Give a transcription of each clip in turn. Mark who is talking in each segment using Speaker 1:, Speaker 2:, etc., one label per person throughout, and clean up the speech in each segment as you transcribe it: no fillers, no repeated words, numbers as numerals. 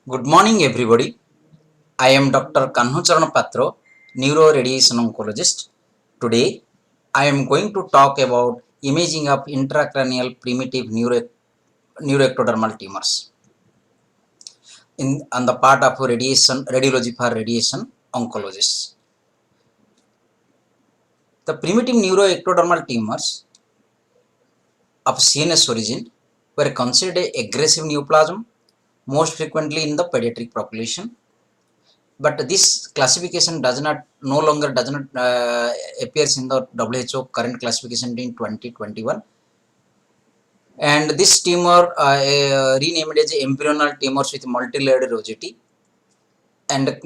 Speaker 1: Good morning, everybody. I am Dr. Kanhucharan Patro, neuro radiation oncologist. Today, I am going to talk about imaging of intracranial primitive neuroectodermal tumors on the part of radiology for radiation oncologists. The primitive neuroectodermal tumors of CNS origin were considered aggressive neoplasm, most frequently in the pediatric population. But this classification no longer does not appears in the WHO current classification in 2021, and this tumor renamed as embryonal tumors with multi-layered rosette, and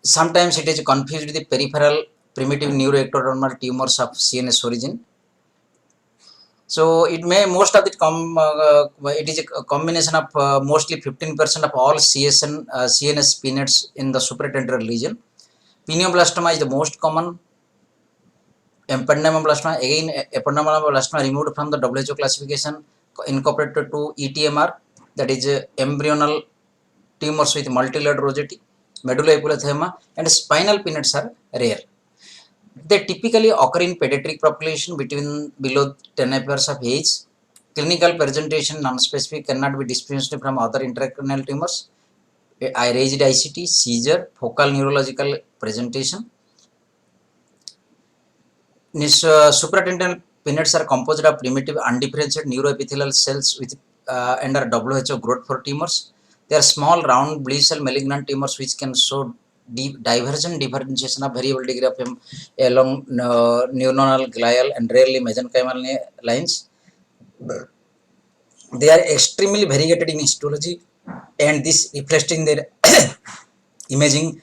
Speaker 1: sometimes it is confused with the peripheral primitive neuroectodermal tumors of CNS origin. So it may most of it is a combination of mostly 15% of all CNS peanuts in the supratentorial region. Pineoblastoma is the most common. Ependymoblastoma, again, ependymoblastoma removed from the WHO classification, incorporated to ETMR, that is embryonal tumors with multi-layered rosette, medulla and spinal peanuts are rare. They typically occur in pediatric population below 10 years of age. Clinical presentation non-specific, cannot be distinguished from other intracranial tumors. Raised ICT, seizure, focal neurological presentation. Supratentorial peanuts are composed of primitive undifferentiated neuroepithelial cells with under WHO growth for tumors. They are small, round, bleed cell malignant tumors which can show divergent differentiation of variable degree of along neuronal, glial, and rarely mesenchymal lines. They are extremely variegated in histology, and this reflects in their imaging,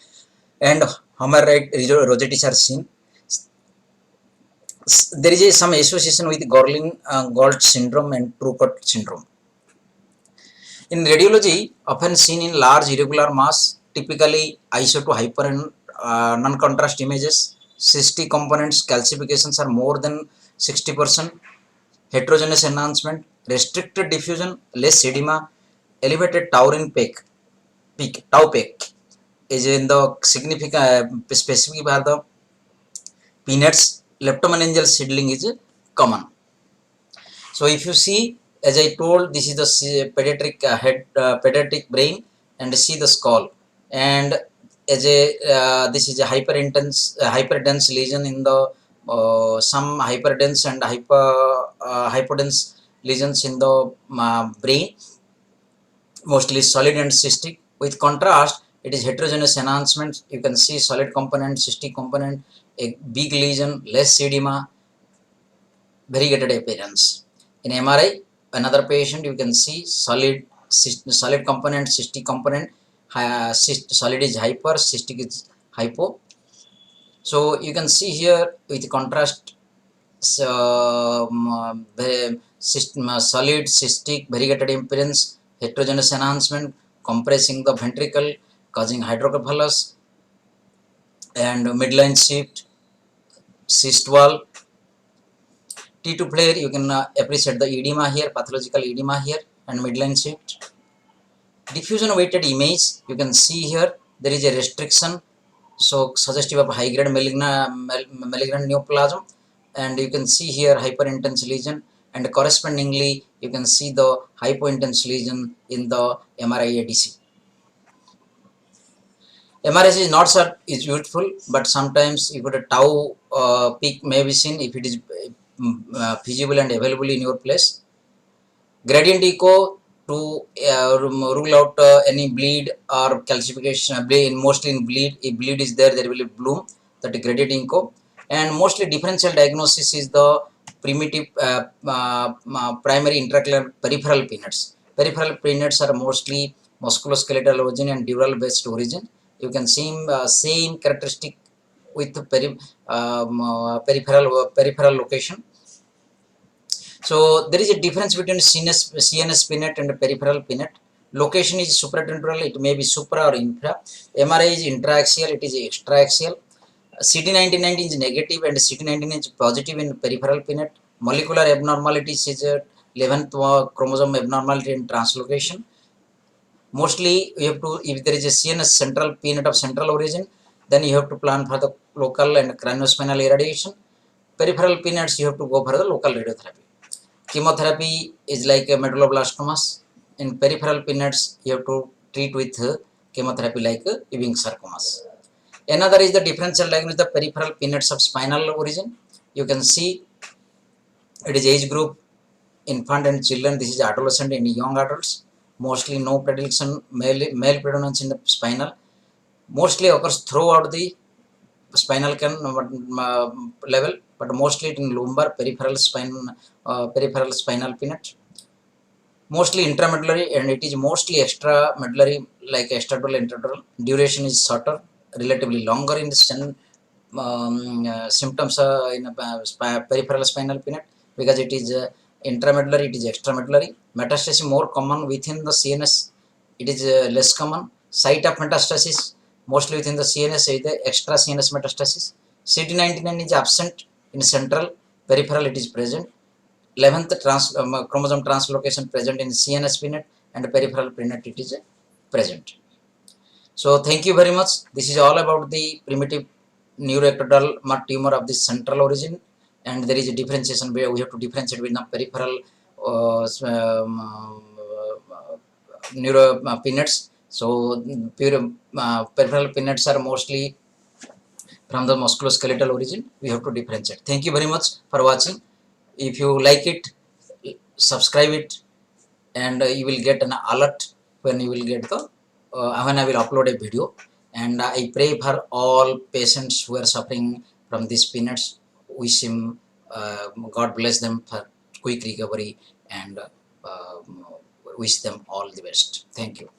Speaker 1: and Homerite rosettes are seen. There is some association with Gorlin-Gault syndrome and True-Cut syndrome. In radiology, often seen in large irregular mass, typically iso to hyper and non-contrast images. Cystic components calcifications are more than 60%. Heterogeneous enhancement, restricted diffusion, less edema, elevated taurin peak tau peak is in the significant specific by the peanuts. Leptomeningeal seedling is common. So if you see, as I told, this is the pediatric pediatric brain, and see the skull, and as a this is a hyperdense lesion in the some hyperdense and hypodense lesions in the brain, mostly solid and cystic. With contrast, it is heterogeneous enhancement. You can see solid component, cystic component, a big lesion, less edema, variegated appearance. In MRI, another patient, you can see solid component, cystic component, solid is hyper, cystic is hypo. So you can see here with contrast, solid, cystic, variegated appearance, heterogeneous enhancement, compressing the ventricle, causing hydrocephalus, and midline shift, cyst wall. T2 player, you can appreciate the edema here, pathological edema here, and midline shift. Diffusion weighted image, you can see here there is a restriction, so suggestive of high grade malignant neoplasm, and you can see here hyperintense lesion, and correspondingly you can see the hypointense lesion in the MRI ADC. MRS is not is useful, but sometimes you got a tau peak may be seen if it is feasible and available in your place. Gradient echo to rule out any bleed or calcification. Mostly in bleed, if bleed is there, there will be bloom. That is gradient echo, and mostly differential diagnosis is the primitive primary intracranial peripheral peanuts. Peripheral peanuts are mostly musculoskeletal origin and dural based origin. You can see same characteristic with peripheral location. So there is a difference between CNS peanut and peripheral peanut. Location is supratemporal, it may be supra or infra. MRI is intraaxial, it is extraaxial. CD19 is negative and CD19 is positive in peripheral peanut. Molecular abnormalities is 11th chromosome abnormality and translocation. Mostly you have to, if there is a CNS central peanut of central origin, then you have to plan for the local and craniospinal irradiation. Peripheral peanuts, you have to go for the local radiotherapy. Chemotherapy is like a medulloblastomas. In peripheral peanuts, you have to treat with chemotherapy like Ewing sarcomas. Another is the differential diagnosis of peripheral peanuts of spinal origin. You can see it is age group infant and children. This is adolescent and young adults. Mostly no predilection, male predominance in the spinal. Mostly occurs throughout the spinal level, but mostly in lumbar peripheral spinal peanut. Mostly intramedullary, and it is mostly extramedullary, like extradural, intradural. Duration is shorter, relatively longer in the symptoms in peripheral spinal peanut, because it is intramedullary, it is extramedullary. Metastasis more common within the CNS, it is less common. Site of metastasis mostly within the CNS is the extra CNS metastasis. CD99 is absent in central, peripheral it is present. 11th chromosome translocation present in CNS peanut, and peripheral peanut it is present. So thank you very much. This is all about the primitive neuroectodermal tumor of the central origin, and there is a differentiation where we have to differentiate between the peripheral neuro peanuts. So peripheral peanuts are mostly from the musculoskeletal origin. We have to differentiate. Thank you very much for watching. If you like it, subscribe it, and you will get an alert when you will get the when I will upload a video. And I pray for all patients who are suffering from these peanuts. Wish him God bless them for quick recovery, and wish them all the best. Thank you.